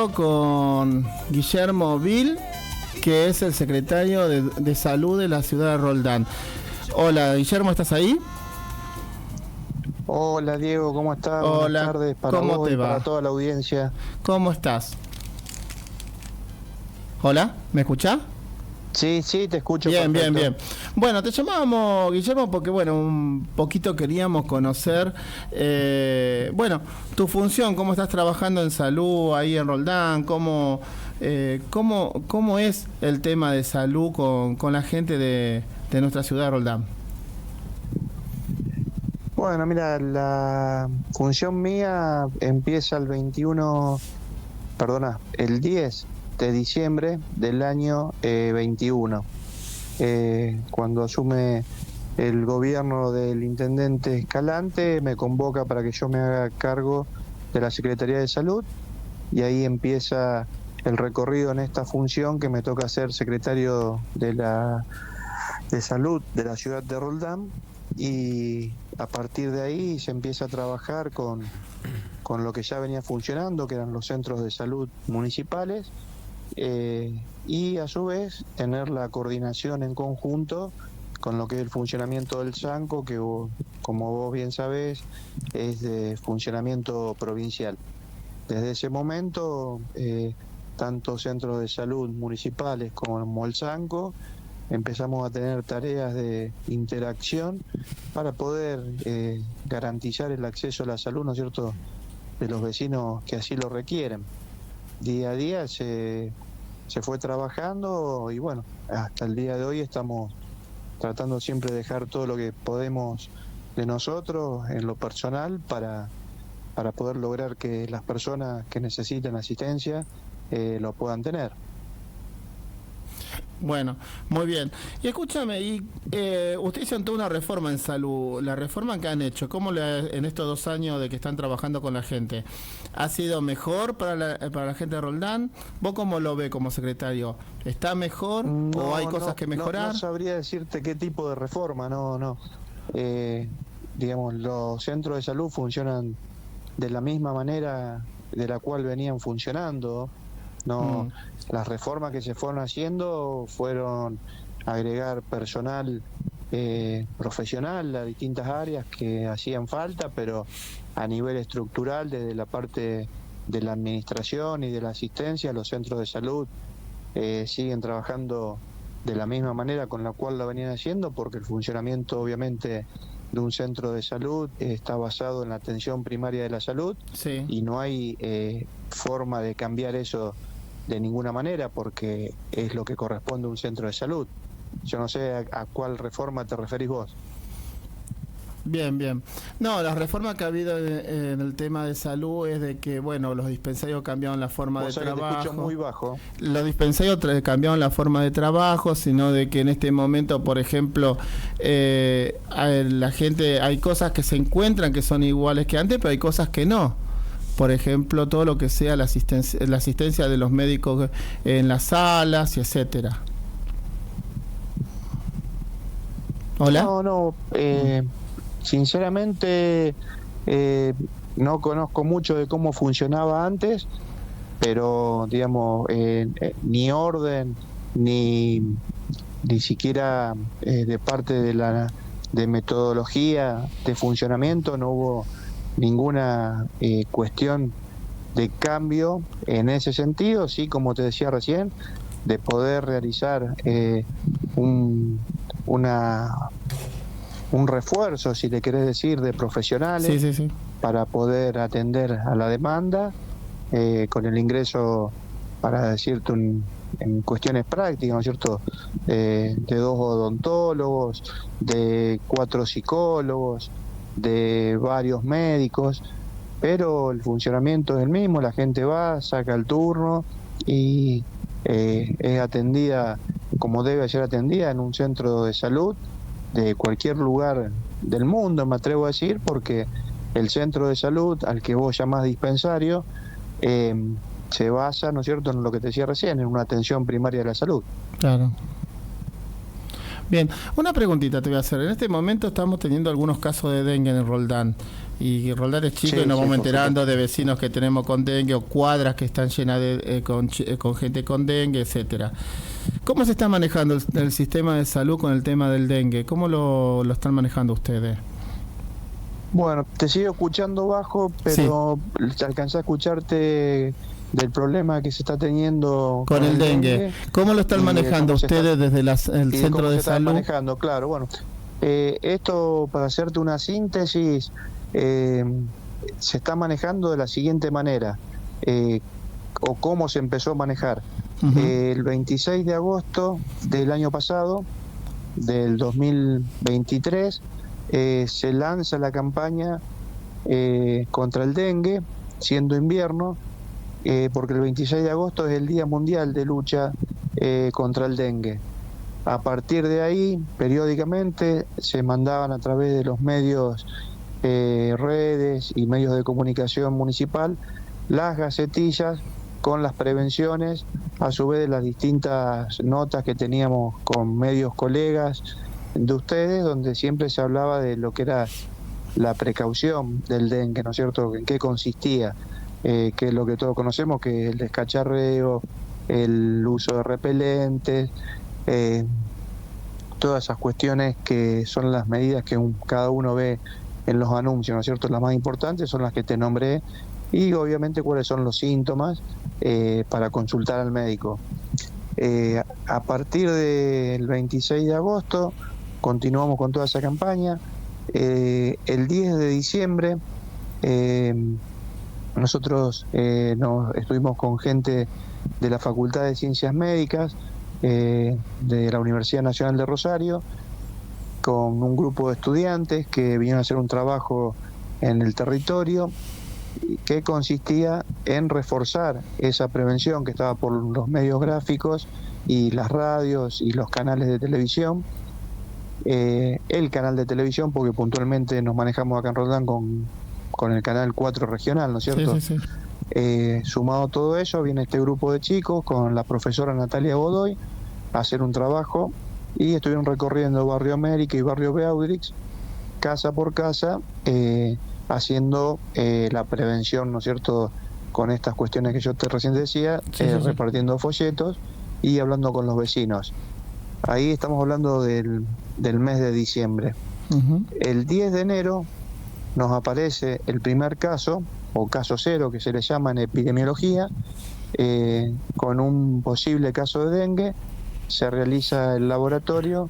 hablando con Guillermo Vil, que es el secretario de Salud de la ciudad de Roldán. Hola, Guillermo, ¿estás ahí? Hola Diego, ¿cómo estás? Hola, buenas tardes para ¿cómo vos te y va? para toda la audiencia. ¿Cómo estás? Hola, ¿me escuchás? Sí, te escucho. Bien, perfecto. bien. Bueno, te llamábamos, Guillermo, porque un poquito queríamos conocer, tu función, cómo estás trabajando en salud ahí en Roldán, cómo es el tema de salud con la gente de nuestra ciudad de Roldán. Bueno, mira, la función mía empieza el 10 de diciembre del año 21, cuando asume el gobierno del intendente Escalante, me convoca para que yo me haga cargo de la Secretaría de Salud y ahí empieza el recorrido en esta función que me toca ser secretario de Salud de la ciudad de Roldán, y a partir de ahí se empieza a trabajar con lo que ya venía funcionando, que eran los centros de salud municipales, y a su vez tener la coordinación en conjunto con lo que es el funcionamiento del SANCO, que como vos bien sabés es de funcionamiento provincial. Desde ese momento, tanto centros de salud municipales como el SANCO empezamos a tener tareas de interacción para poder garantizar el acceso a la salud, ¿no es cierto?, de los vecinos que así lo requieren. Día a día se fue trabajando y bueno, hasta el día de hoy estamos tratando siempre de dejar todo lo que podemos de nosotros en lo personal para poder lograr que las personas que necesiten asistencia lo puedan tener. Bueno, muy bien. Y escúchame, ustedes hicieron toda una reforma en salud. La reforma que han hecho, en estos 2 años de que están trabajando con la gente, ha sido mejor para la gente de Roldán? ¿Vos cómo lo ves como secretario? ¿Está mejor o hay cosas que mejorar? No sabría decirte qué tipo de reforma, no. Digamos, los centros de salud funcionan de la misma manera de la cual venían funcionando. No, las reformas que se fueron haciendo fueron agregar personal profesional a distintas áreas que hacían falta, pero a nivel estructural, desde la parte de la administración y de la asistencia, los centros de salud siguen trabajando de la misma manera con la cual lo venían haciendo, porque el funcionamiento obviamente de un centro de salud está basado en la atención primaria de la salud. Sí. Y no hay forma de cambiar eso de ninguna manera, porque es lo que corresponde a un centro de salud. Yo no sé a cuál reforma te referís vos. Bien. No, la reforma que ha habido en el tema de salud es de que, los dispensarios cambiaron la forma de trabajo. Te escucho muy bajo. Los dispensarios cambiaron la forma de trabajo, sino de que en este momento, por ejemplo, la gente, hay cosas que se encuentran que son iguales que antes, pero hay cosas que no. Por ejemplo, todo lo que sea la asistencia de los médicos en las salas, y etcétera. ¿Hola? No, sinceramente no conozco mucho de cómo funcionaba antes, pero digamos, ni orden, ni siquiera de parte de metodología de funcionamiento no hubo ninguna cuestión de cambio en ese sentido. Sí, como te decía recién, de poder realizar un refuerzo, si le querés decir, de profesionales. Sí. Para poder atender a la demanda, con el ingreso, para decirte en cuestiones prácticas, ¿no es cierto?, de 2 odontólogos, de 4 psicólogos, de varios médicos, pero el funcionamiento es el mismo. La gente va, saca el turno y es atendida como debe ser atendida en un centro de salud de cualquier lugar del mundo, me atrevo a decir, porque el centro de salud al que vos llamás dispensario se basa, ¿no es cierto?, en lo que te decía recién, en una atención primaria de la salud. Claro. Bien, una preguntita te voy a hacer. En este momento estamos teniendo algunos casos de dengue en el Roldán. Y Roldán es chico Sí, y nos sí, vamos por enterando de vecinos que tenemos con dengue o cuadras que están llenas de con gente con dengue, etcétera. ¿Cómo se está manejando el sistema de salud con el tema del dengue? ¿Cómo lo están manejando ustedes? Bueno, te sigo escuchando bajo, Sí, pero alcancé a escucharte del problema que se está teniendo con con el el dengue. dengue ¿Cómo lo están y de manejando cómo se está ustedes desde el y de centro cómo se de está salud? manejando. Claro, bueno, esto para hacerte una síntesis, eh, se está manejando de la siguiente manera, eh, o cómo se empezó a manejar. Uh-huh. El 26 de agosto del año pasado, del 2023, se lanza la campaña contra el dengue, siendo invierno, porque el 26 de agosto es el Día Mundial de Lucha contra el dengue. A partir de ahí, periódicamente, se mandaban a través de los medios, redes y medios de comunicación municipal, las gacetillas con las prevenciones, a su vez de las distintas notas que teníamos con medios colegas de ustedes, donde siempre se hablaba de lo que era la precaución del dengue, ¿no es cierto? ¿En qué consistía? Que es lo que todos conocemos, que es el descacharreo, el uso de repelentes, todas esas cuestiones que son las medidas que cada uno ve en los anuncios, ¿no es cierto? Las más importantes son las que te nombré, y obviamente cuáles son los síntomas para consultar al médico. A partir del 26 de agosto continuamos con toda esa campaña. El 10 de diciembre nosotros estuvimos con gente de la Facultad de Ciencias Médicas de la Universidad Nacional de Rosario, con un grupo de estudiantes que vinieron a hacer un trabajo en el territorio que consistía en reforzar esa prevención que estaba por los medios gráficos y las radios y los canales de televisión. El canal de televisión, porque puntualmente nos manejamos acá en Roldán con el canal 4 regional, ¿no es cierto? Sí. Sumado a todo eso, viene este grupo de chicos con la profesora Natalia Godoy a hacer un trabajo, y estuvieron recorriendo Barrio América y Barrio Beaudrix, casa por casa, haciendo la prevención, ¿no es cierto?, con estas cuestiones que yo recién decía, Sí. repartiendo folletos y hablando con los vecinos. Ahí estamos hablando del mes de diciembre. Uh-huh. El 10 de enero nos aparece el primer caso, o caso cero, que se le llama en epidemiología, con un posible caso de dengue. Se realiza el laboratorio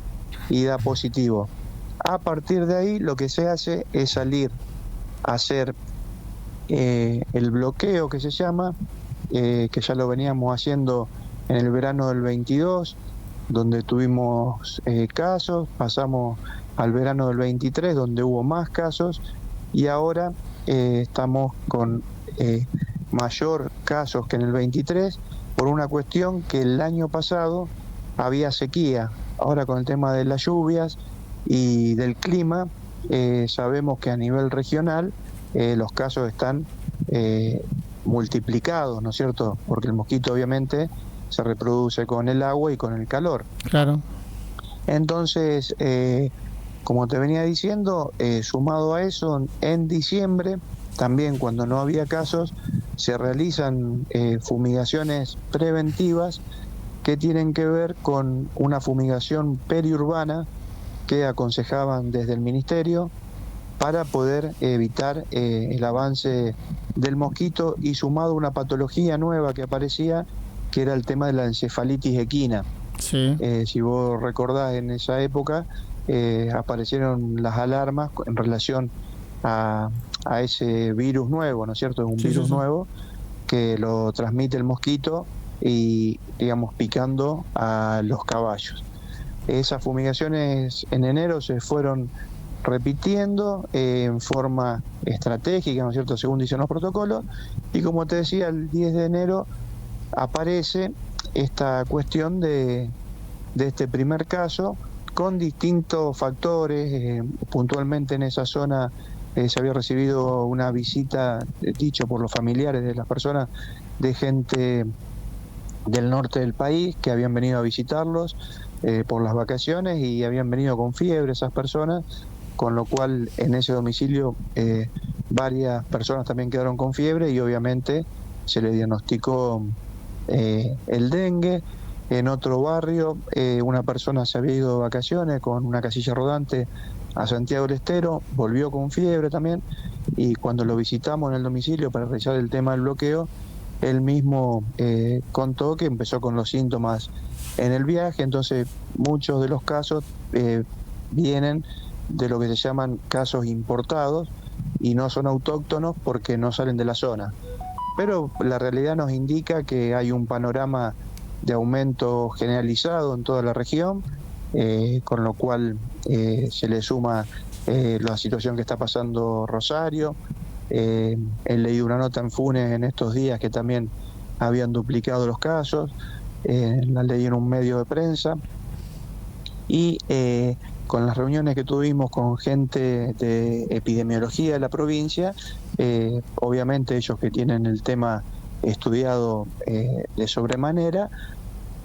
y da positivo. A partir de ahí lo que se hace es salir a hacer el bloqueo, que se llama, que ya lo veníamos haciendo en el verano del 22, donde tuvimos casos, pasamos al verano del 23, donde hubo más casos, y ahora estamos con mayor casos que en el 23, por una cuestión que el año pasado había sequía. Ahora con el tema de las lluvias y del clima, sabemos que a nivel regional los casos están multiplicados, ¿no es cierto? Porque el mosquito obviamente se reproduce con el agua y con el calor. Claro. Entonces, como te venía diciendo, sumado a eso, en diciembre, también cuando no había casos, se realizan fumigaciones preventivas que tienen que ver con una fumigación periurbana que aconsejaban desde el Ministerio para poder evitar el avance del mosquito, y sumado a una patología nueva que aparecía, que era el tema de la encefalitis equina. Sí. Si vos recordás, en esa época aparecieron las alarmas en relación a ese virus nuevo, ¿no es cierto? Es un virus nuevo que lo transmite el mosquito y, digamos, picando a los caballos. Esas fumigaciones en enero se fueron repitiendo en forma estratégica, ¿no es cierto?, según dicen los protocolos, y como te decía, el 10 de enero aparece esta cuestión de este primer caso, con distintos factores. Puntualmente en esa zona se había recibido una visita, dicho por los familiares de las personas, de gente del norte del país que habían venido a visitarlos por las vacaciones, y habían venido con fiebre esas personas, con lo cual en ese domicilio varias personas también quedaron con fiebre y obviamente se le diagnosticó el dengue. En otro barrio una persona se había ido de vacaciones con una casilla rodante a Santiago del Estero, volvió con fiebre también, y cuando lo visitamos en el domicilio para realizar el tema del bloqueo, él mismo contó que empezó con los síntomas en el viaje. Entonces muchos de los casos vienen de lo que se llaman casos importados y no son autóctonos porque no salen de la zona. Pero la realidad nos indica que hay un panorama de aumento generalizado en toda la región, con lo cual se le suma la situación que está pasando Rosario. He leído una nota en Funes en estos días que también habían duplicado los casos, la leí en un medio de prensa, y con las reuniones que tuvimos con gente de epidemiología de la provincia, obviamente ellos que tienen el tema estudiado de sobremanera,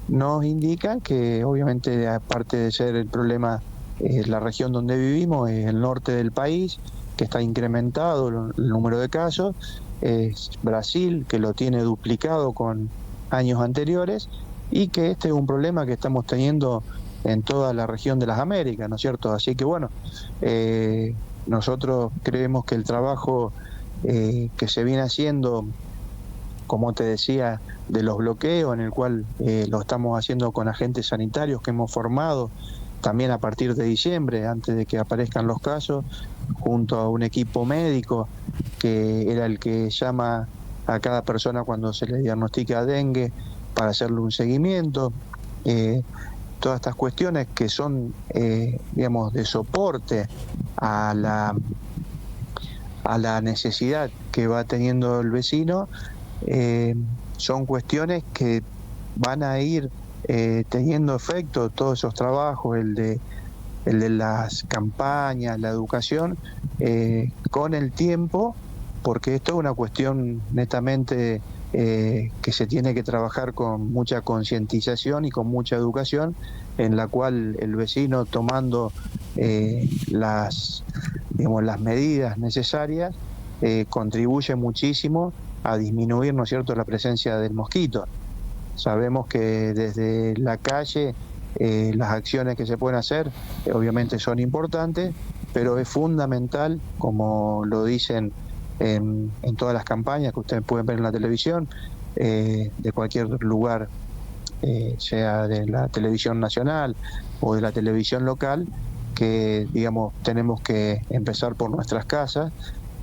nos indican que obviamente, aparte de ser el problema la región donde vivimos, es el norte del país, que está incrementado el número de casos, es Brasil, que lo tiene duplicado con años anteriores, y que este es un problema que estamos teniendo en toda la región de las Américas, ¿no es cierto? Así que bueno, nosotros creemos que el trabajo que se viene haciendo, como te decía, de los bloqueos, en el cual lo estamos haciendo con agentes sanitarios que hemos formado también a partir de diciembre, antes de que aparezcan los casos, junto a un equipo médico que era el que llama a cada persona cuando se le diagnostica dengue para hacerle un seguimiento. Todas estas cuestiones que son, digamos, de soporte a la necesidad que va teniendo el vecino, son cuestiones que van a ir teniendo efecto. Todos esos trabajos, el de las campañas, la educación, con el tiempo, porque esto es una cuestión netamente que se tiene que trabajar con mucha concientización y con mucha educación, en la cual el vecino, tomando las medidas necesarias, contribuye muchísimo a disminuir, ¿no es cierto?, la presencia del mosquito. Sabemos que desde la calle las acciones que se pueden hacer obviamente son importantes, pero es fundamental, como lo dicen en todas las campañas que ustedes pueden ver en la televisión, de cualquier lugar, sea de la televisión nacional o de la televisión local, que digamos tenemos que empezar por nuestras casas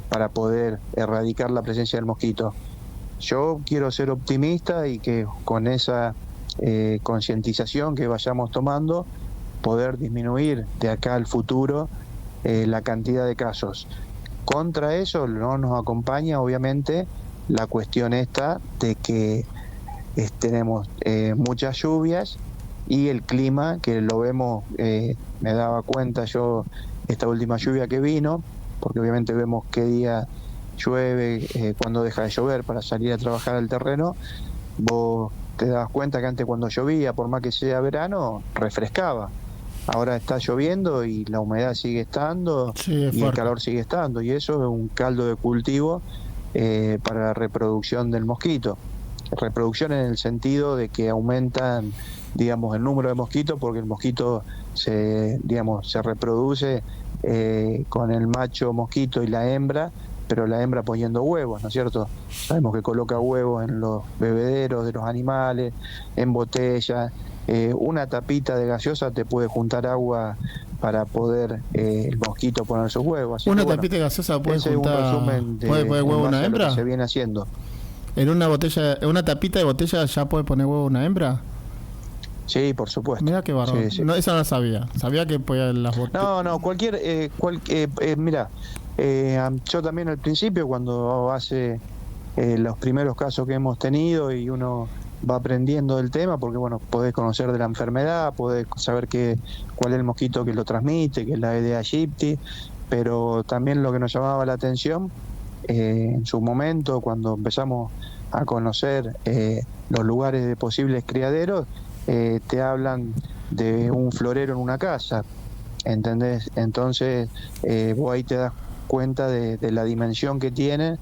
para poder erradicar la presencia del mosquito. Yo quiero ser optimista y que con esa concientización que vayamos tomando, poder disminuir de acá al futuro la cantidad de casos. Contra eso no nos acompaña obviamente la cuestión esta de que tenemos muchas lluvias y el clima, que lo vemos, me daba cuenta yo esta última lluvia que vino, porque obviamente vemos qué día llueve, cuando deja de llover para salir a trabajar al terreno. Vos te das cuenta que antes, cuando llovía, por más que sea verano, refrescaba. Ahora está lloviendo y la humedad sigue estando, sí, y el calor sigue estando, y eso es un caldo de cultivo para la reproducción del mosquito. Reproducción en el sentido de que aumentan, digamos, el número de mosquitos, porque el mosquito se reproduce con el macho mosquito y la hembra, pero la hembra poniendo huevos, ¿no es cierto? Sabemos que coloca huevos en los bebederos de los animales, en botellas. Una tapita de gaseosa te puede juntar agua para poder el mosquito poner sus huevos. Así ¿Una que, tapita de gaseosa puede ese juntar? Es un resumen de, ¿Puede poner huevo una hembra? Que se viene haciendo. ¿En una botella, en una tapita de botella ya puede poner huevo una hembra? Sí, por supuesto. Mira qué bárbaro. Sí, sí. No, eso no sabía. Sabía que podía las botellas. No, mira, yo también al principio, cuando hace los primeros casos que hemos tenido y uno va aprendiendo del tema, porque bueno, podés conocer de la enfermedad, podés saber cuál es el mosquito que lo transmite, que es la Aedes aegypti, pero también lo que nos llamaba la atención en su momento, cuando empezamos a conocer los lugares de posibles criaderos, te hablan de un florero en una casa. ¿entendés? Entonces vos ahí te das cuenta de la dimensión que tiene,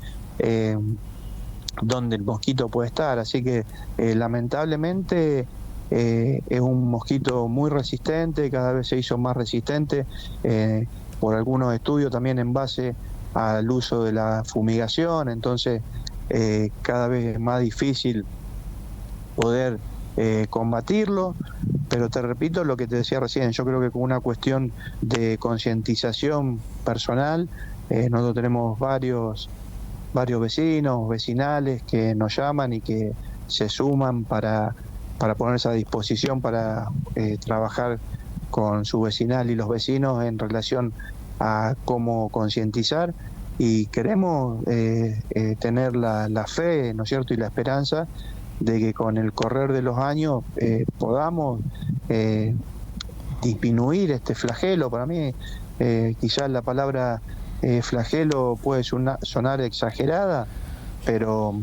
donde el mosquito puede estar. Así que lamentablemente es un mosquito muy resistente, cada vez se hizo más resistente por algunos estudios también en base al uso de la fumigación. Entonces cada vez es más difícil poder combatirlo, pero te repito lo que te decía recién, yo creo que con una cuestión de concientización personal, nosotros tenemos varios vecinos, vecinales que nos llaman y que se suman para ponerse a disposición para trabajar con su vecinal y los vecinos en relación a cómo concientizar, y queremos tener la fe, ¿no es cierto?, y la esperanza de que con el correr de los años podamos disminuir este flagelo. Para mí quizás la palabra flagelo puede sonar exagerada, pero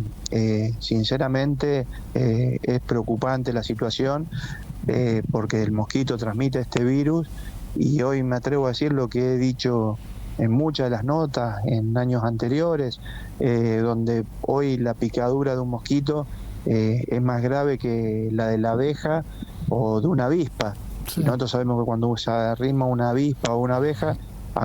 sinceramente es preocupante la situación, porque el mosquito transmite este virus, y hoy me atrevo a decir lo que he dicho en muchas de las notas en años anteriores, donde hoy la picadura de un mosquito es más grave que la de la abeja o de una avispa. Sí. Y nosotros sabemos que cuando se arrima una avispa o una abeja,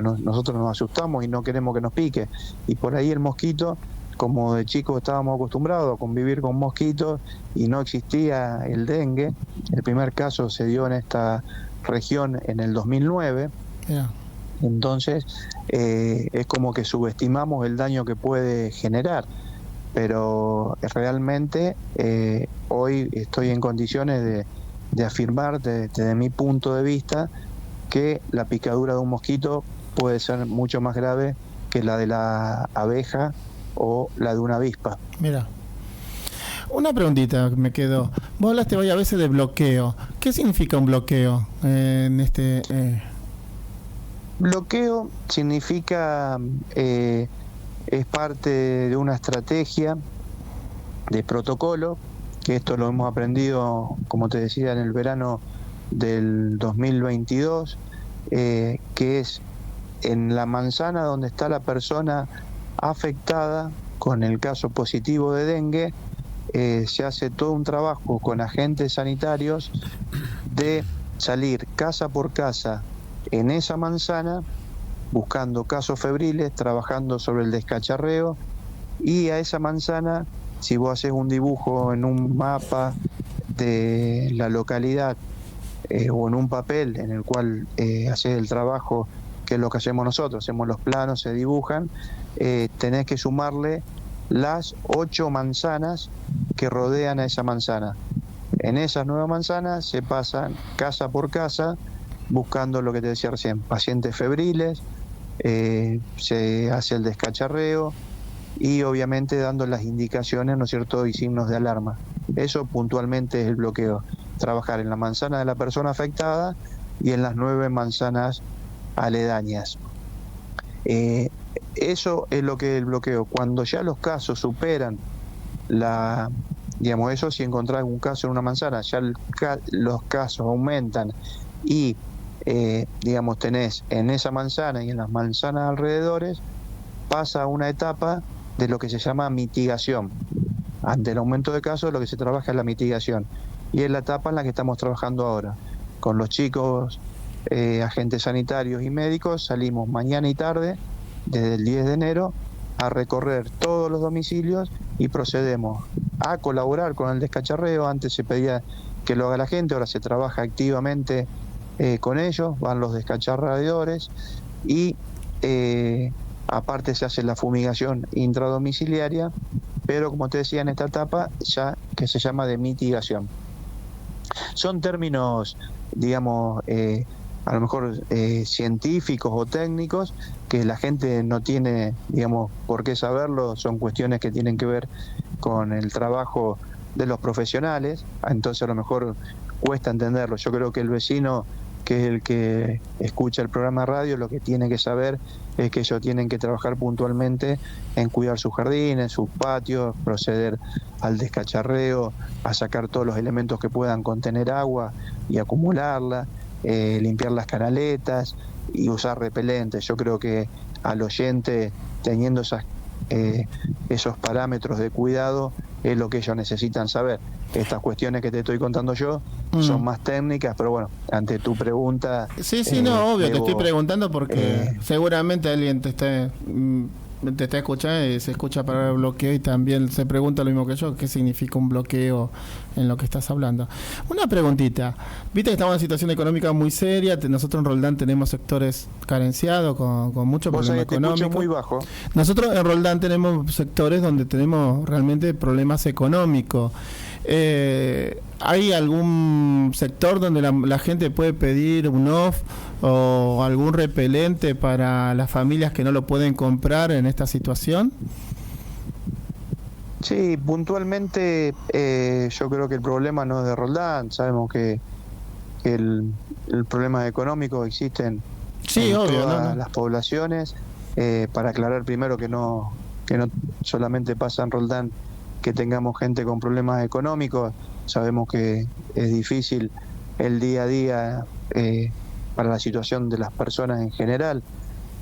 nosotros nos asustamos y no queremos que nos pique. Y por ahí el mosquito, como de chicos estábamos acostumbrados a convivir con mosquitos y no existía el dengue. El primer caso se dio en esta región en el 2009. Yeah. Entonces es como que subestimamos el daño que puede generar, pero realmente hoy estoy en condiciones de afirmar desde mi punto de vista que la picadura de un mosquito puede ser mucho más grave que la de la abeja o la de una avispa. Mira, una preguntita me quedó. Vos hablaste varias veces de bloqueo. ¿Qué significa un bloqueo en este...? Bloqueo significa, es parte de una estrategia de protocolo, que esto lo hemos aprendido, como te decía, en el verano del 2022, que es en la manzana donde está la persona afectada con el caso positivo de dengue. Se hace todo un trabajo con agentes sanitarios de salir casa por casa en esa manzana, buscando casos febriles, trabajando sobre el descacharreo, y a esa manzana, si vos haces un dibujo en un mapa de la localidad o en un papel en el cual haces el trabajo, que es lo que hacemos nosotros, hacemos los planos, se dibujan, tenés que sumarle las 8 manzanas que rodean a esa manzana. En esas 9 manzanas se pasan casa por casa, buscando lo que te decía recién, pacientes febriles, se hace el descacharreo y obviamente dando las indicaciones, ¿no es cierto?, y signos de alarma. Eso puntualmente es el bloqueo, trabajar en la manzana de la persona afectada y en las 9 manzanas aledañas. Eso es lo que es el bloqueo. Cuando ya los casos superan eso, si encontrás un caso en una manzana, ya los casos aumentan y tenés en esa manzana y en las manzanas alrededores, pasa a una etapa de lo que se llama mitigación. Ante el aumento de casos, lo que se trabaja es la mitigación, y es la etapa en la que estamos trabajando ahora. Con los chicos, agentes sanitarios y médicos, salimos mañana y tarde, desde el 10 de enero, a recorrer todos los domicilios y procedemos a colaborar con el descacharreo. Antes se pedía que lo haga la gente, ahora se trabaja activamente con ellos, van los descacharradores y aparte se hace la fumigación intradomiciliaria, pero como te decía, en esta etapa ya que se llama de mitigación. Son términos, a lo mejor científicos o técnicos, que la gente no tiene, por qué saberlo. Son cuestiones que tienen que ver con el trabajo de los profesionales, entonces a lo mejor cuesta entenderlo. Yo creo que el vecino, que es el que escucha el programa de radio, lo que tiene que saber es que ellos tienen que trabajar puntualmente en cuidar sus jardines, sus patios, proceder al descacharreo, a sacar todos los elementos que puedan contener agua y acumularla, limpiar las canaletas y usar repelentes. Yo creo que al oyente, teniendo esos parámetros de cuidado, es lo que ellos necesitan saber. Estas cuestiones que te estoy contando yo son más técnicas, pero bueno, ante tu pregunta... Sí, no, obvio, te estoy preguntando porque seguramente alguien te está escuchando y se escucha para el bloqueo y también se pregunta lo mismo que yo, ¿qué significa un bloqueo en lo que estás hablando? Una preguntita, viste que estamos en una situación económica muy seria, nosotros en Roldán tenemos sectores carenciados con mucho problema económico. Muy bajo. Nosotros en Roldán tenemos sectores donde tenemos realmente problemas económicos. ¿Hay algún sector donde la gente puede pedir un off o algún repelente para las familias que no lo pueden comprar en esta situación? Sí, puntualmente yo creo que el problema no es de Roldán. Sabemos que el problema económico existen en todas las poblaciones. Para aclarar primero que no solamente pasa en Roldán que tengamos gente con problemas económicos. Sabemos que es difícil el día a día para la situación de las personas en general,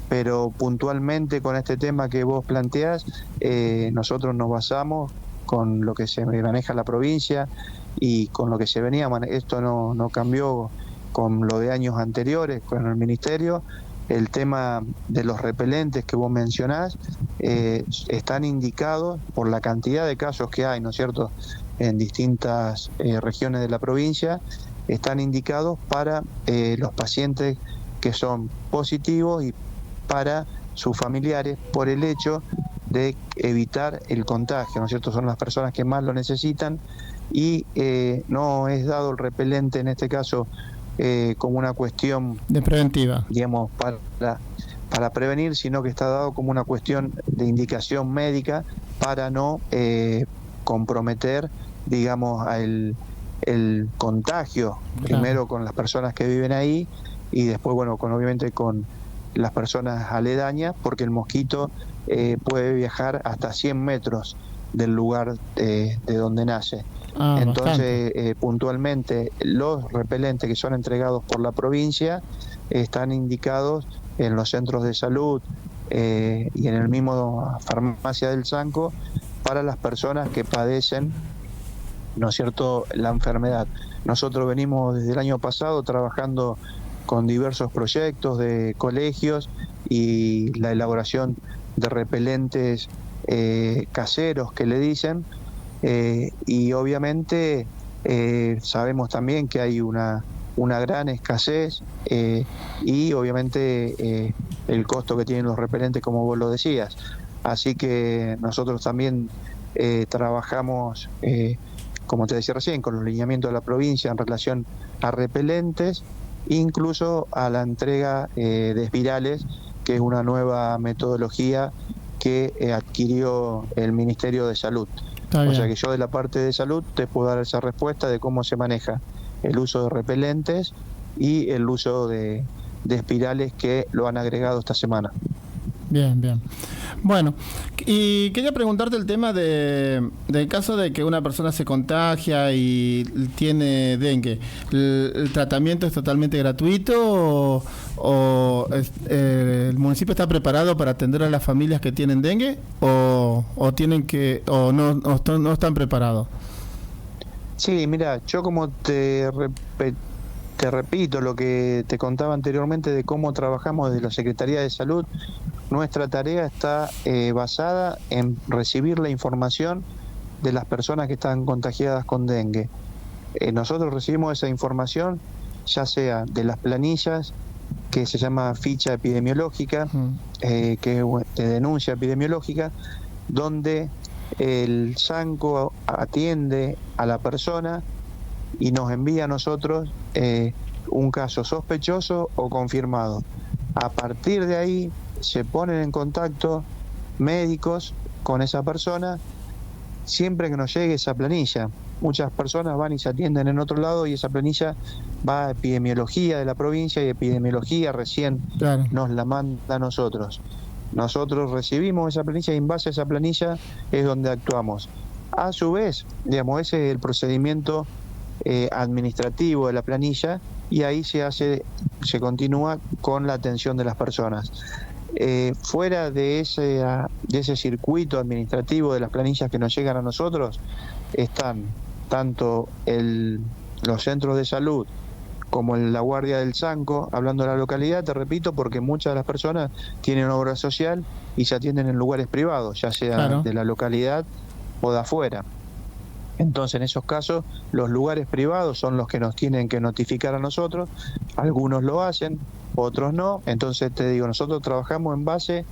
pero puntualmente con este tema que vos planteás, nosotros nos basamos con lo que se maneja en la provincia y con lo que se venía manejando. Esto no cambió con lo de años anteriores con el ministerio. El tema de los repelentes que vos mencionás están indicados por la cantidad de casos que hay, ¿no es cierto?, en distintas regiones de la provincia. Están indicados para los pacientes que son positivos y para sus familiares por el hecho de evitar el contagio, ¿no es cierto? Son las personas que más lo necesitan y no es dado el repelente en este caso como una cuestión de preventiva, digamos, para prevenir, sino que está dado como una cuestión de indicación médica para no comprometer, digamos, el contagio, primero con las personas que viven ahí y después, bueno, obviamente con las personas aledañas, porque el mosquito puede viajar hasta 100 metros del lugar de donde nace. Entonces, puntualmente, los repelentes que son entregados por la provincia están indicados en los centros de salud y en el mismo farmacia del Sanco para las personas que padecen, ¿no es cierto?, la enfermedad. Nosotros venimos desde el año pasado trabajando con diversos proyectos de colegios y la elaboración de repelentes caseros que le dicen, y obviamente sabemos también que hay una gran escasez y obviamente el costo que tienen los repelentes, como vos lo decías. Así que nosotros también trabajamos, como te decía recién, con los lineamientos de la provincia en relación a repelentes, incluso a la entrega de espirales, que es una nueva metodología que adquirió el Ministerio de Salud. O sea que yo de la parte de salud te puedo dar esa respuesta de cómo se maneja el uso de repelentes y el uso de espirales que lo han agregado esta semana. Bien. Bueno, y quería preguntarte el tema del caso de que una persona se contagia y tiene dengue. ¿El tratamiento es totalmente gratuito o el municipio está preparado para atender a las familias que tienen dengue o no están preparados? Sí, mira, yo como te repito lo que te contaba anteriormente de cómo trabajamos desde la Secretaría de Salud. Nuestra tarea está basada en recibir la información de las personas que están contagiadas con dengue. Nosotros recibimos esa información ya sea de las planillas, que se llama ficha epidemiológica, que es de denuncia epidemiológica, donde el SANCO atiende a la persona y nos envía a nosotros un caso sospechoso o confirmado. A partir de ahí se ponen en contacto médicos con esa persona siempre que nos llegue esa planilla. Muchas personas van y se atienden en otro lado y esa planilla va a epidemiología de la provincia y epidemiología recién nos la manda a nosotros. Nosotros recibimos esa planilla y en base a esa planilla es donde actuamos. A su vez, digamos, ese es el procedimiento administrativo de la planilla y ahí se continúa con la atención de las personas. Fuera de ese circuito administrativo de las planillas que nos llegan a nosotros, están tanto los centros de salud como la guardia del Sanco, hablando de la localidad, te repito, porque muchas de las personas tienen obra social y se atienden en lugares privados, ya sea Claro. de la localidad o de afuera. Entonces, en esos casos, los lugares privados son los que nos tienen que notificar a nosotros. Algunos lo hacen, otros no. Entonces, te digo, nosotros trabajamos en base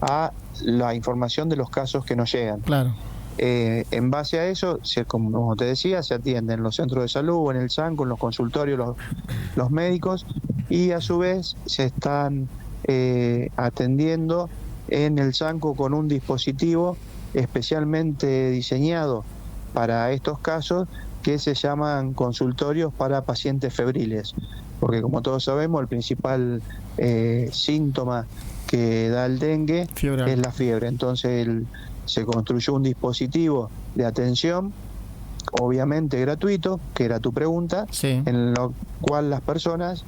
a la información de los casos que nos llegan. Claro. En base a eso, como te decía, se atienden en los centros de salud, en el SANCO, en los consultorios, los médicos, y a su vez se están atendiendo en el SANCO con un dispositivo especialmente diseñado para estos casos, que se llaman consultorios para pacientes febriles, porque como todos sabemos, el principal síntoma que da el dengue es la fiebre. Entonces se construyó un dispositivo de atención, obviamente gratuito, que era tu pregunta, sí, en lo cual las personas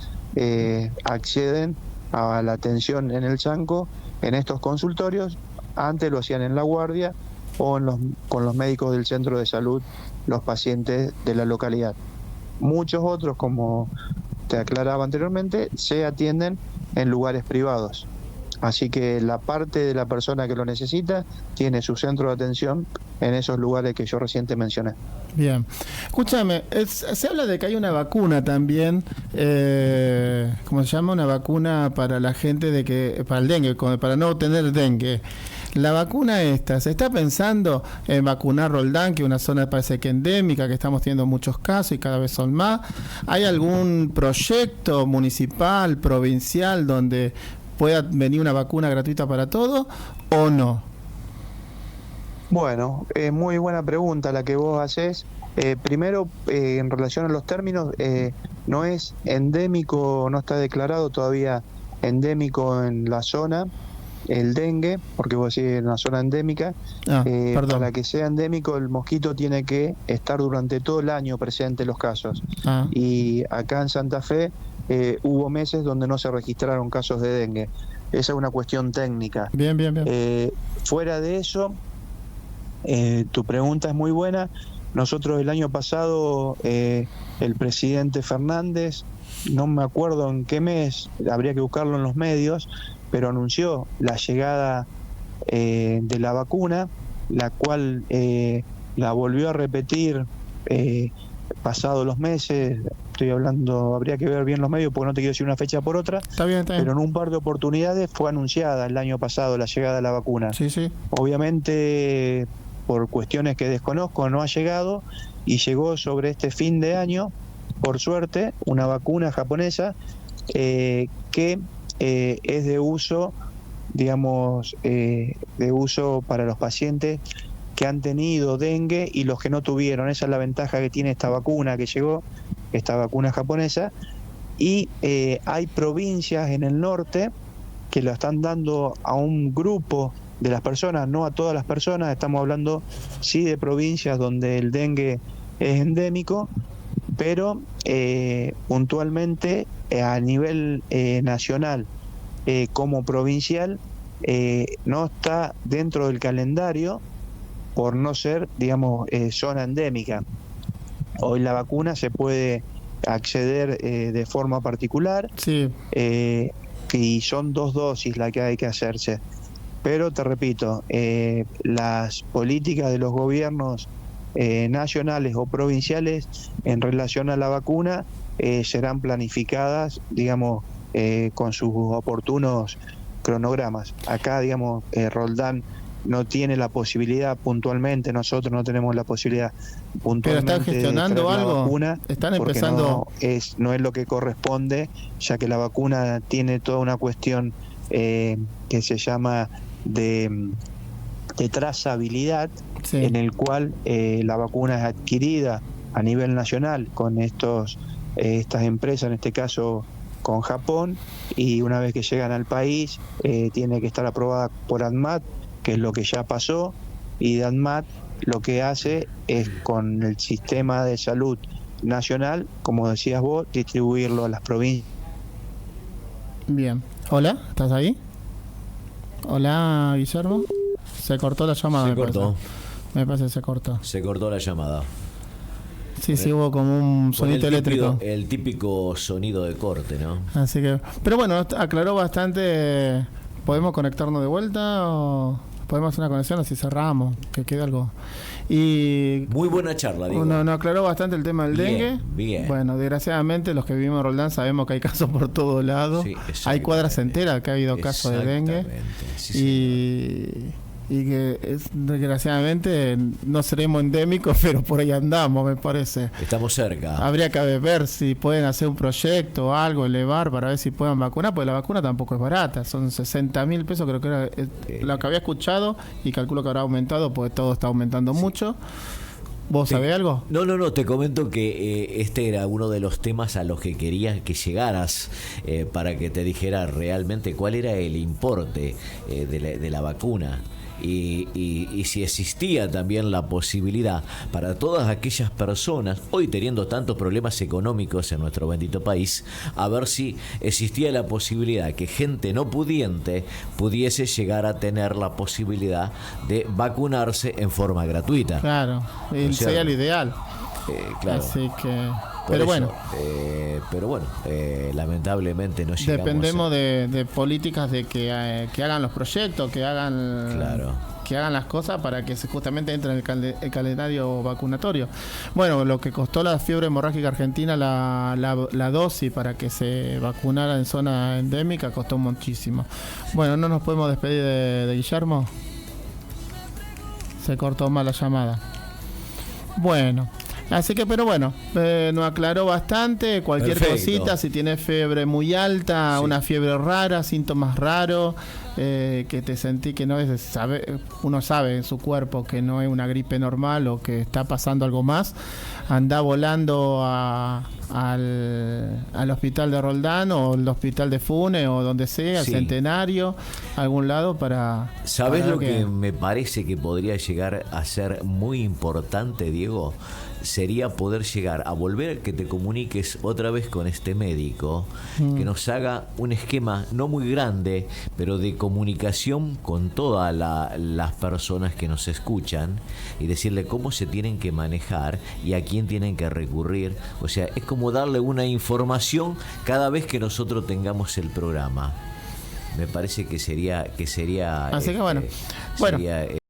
acceden a la atención en el SANCO, en estos consultorios. Antes lo hacían en la guardia o con los médicos del centro de salud, los pacientes de la localidad. Muchos otros, como te aclaraba anteriormente, se atienden en lugares privados. Así que la parte de la persona que lo necesita tiene su centro de atención en esos lugares que yo recién te mencioné. Bien. Escúchame, se habla de que hay una vacuna también, ¿cómo se llama? Una vacuna para la gente para el dengue, para no tener dengue. La vacuna esta, ¿se está pensando en vacunar Roldán, que es una zona parece que endémica, que estamos teniendo muchos casos y cada vez son más? ¿Hay algún proyecto municipal, provincial, donde pueda venir una vacuna gratuita para todo o no? Bueno, muy buena pregunta la que vos haces. Primero, en relación a los términos, no es endémico, no está declarado todavía endémico en la zona el dengue, porque vos decís en una zona endémica. Para que sea endémico, el mosquito tiene que estar durante todo el año presente en los casos. Y acá en Santa Fe hubo meses donde no se registraron casos de dengue. Esa es una cuestión técnica. Bien. Fuera de eso, tu pregunta es muy buena. Nosotros el año pasado, el presidente Fernández, no me acuerdo en qué mes, habría que buscarlo en los medios, pero anunció la llegada de la vacuna, la cual la volvió a repetir pasados los meses. Estoy hablando, habría que ver bien los medios porque no te quiero decir una fecha por otra. Está bien. Pero en un par de oportunidades fue anunciada el año pasado la llegada de la vacuna. Sí. Obviamente, por cuestiones que desconozco, no ha llegado, y llegó sobre este fin de año, por suerte, una vacuna japonesa que es de uso, digamos, de uso para los pacientes que han tenido dengue y los que no tuvieron. Esa es la ventaja que tiene esta vacuna que llegó, esta vacuna japonesa. Y hay provincias en el norte que lo están dando a un grupo de las personas, no a todas las personas. Estamos hablando sí de provincias donde el dengue es endémico, pero puntualmente a nivel nacional como provincial no está dentro del calendario por no ser, digamos, zona endémica. Hoy la vacuna se puede acceder de forma particular, sí, y son 2 dosis las que hay que hacerse. Pero te repito, las políticas de los gobiernos nacionales o provinciales en relación a la vacuna serán planificadas, digamos, con sus oportunos cronogramas. Acá, digamos, Roldán no tiene la posibilidad puntualmente, nosotros no tenemos la posibilidad puntualmente. ¿Pero están gestionando de algo? Vacuna, ¿Están empezando? No es lo que corresponde, ya que la vacuna tiene toda una cuestión que se llama de trazabilidad, sí, en el cual la vacuna es adquirida a nivel nacional con estas empresas, en este caso con Japón, y una vez que llegan al país tiene que estar aprobada por ANMAT, que es lo que ya pasó, y ANMAT lo que hace es, con el sistema de salud nacional, como decías vos, distribuirlo a las provincias. Bien. Hola, ¿estás ahí? Hola, Guillermo. Se cortó la llamada. Se cortó. Me parece que se cortó. Se cortó la llamada. Sí, hubo como un sonido eléctrico. El típico sonido de corte, ¿no? Así que, pero bueno, aclaró bastante. ¿Podemos conectarnos de vuelta o podemos hacer una conexión así cerramos? Que quede algo. Y muy buena charla, digo. No aclaró bastante el tema del dengue. Bien. Bueno, desgraciadamente los que vivimos en Roldán sabemos que hay casos por todos lados. Sí, hay cuadras enteras que ha habido casos de dengue. Sí, y que desgraciadamente no seremos endémicos, pero por ahí andamos, me parece. Estamos cerca. Habría que ver si pueden hacer un proyecto o algo, elevar para ver si puedan vacunar, porque la vacuna tampoco es barata, son 60.000 pesos, creo que era lo que había escuchado, y calculo que habrá aumentado, porque todo está aumentando mucho. ¿Vos sabés algo? No, te comento que este era uno de los temas a los que quería que llegaras para que te dijera realmente cuál era el importe de la vacuna. Y si existía también la posibilidad para todas aquellas personas, hoy teniendo tantos problemas económicos en nuestro bendito país, a ver si existía la posibilidad que gente no pudiente pudiese llegar a tener la posibilidad de vacunarse en forma gratuita. Claro, sería lo ideal. Claro. Así que... Pero bueno, lamentablemente no llegamos. Dependemos de políticas de que hagan los proyectos, que hagan las cosas para que justamente entre en el calendario vacunatorio. Bueno, lo que costó la fiebre hemorrágica argentina, la dosis para que se vacunara en zona endémica, costó muchísimo. Bueno, no nos podemos despedir de Guillermo. Se cortó mal la llamada. Bueno. Así que, pero bueno, nos aclaró bastante. Cualquier cosita, si tienes fiebre muy alta, una fiebre rara, síntomas raros, que te sentí que no es, uno sabe en su cuerpo que no es una gripe normal o que está pasando algo más, anda volando al hospital de Roldán o el hospital de Funes o donde sea, al Centenario, a algún lado para... ¿Sabes lo que me parece que podría llegar a ser muy importante, Diego? Sería poder llegar a volver a que te comuniques otra vez con este médico, que nos haga un esquema no muy grande, pero de comunicación con todas las personas que nos escuchan y decirle cómo se tienen que manejar y a quién tienen que recurrir. O sea, es como darle una información cada vez que nosotros tengamos el programa. Me parece que sería así que bueno, sería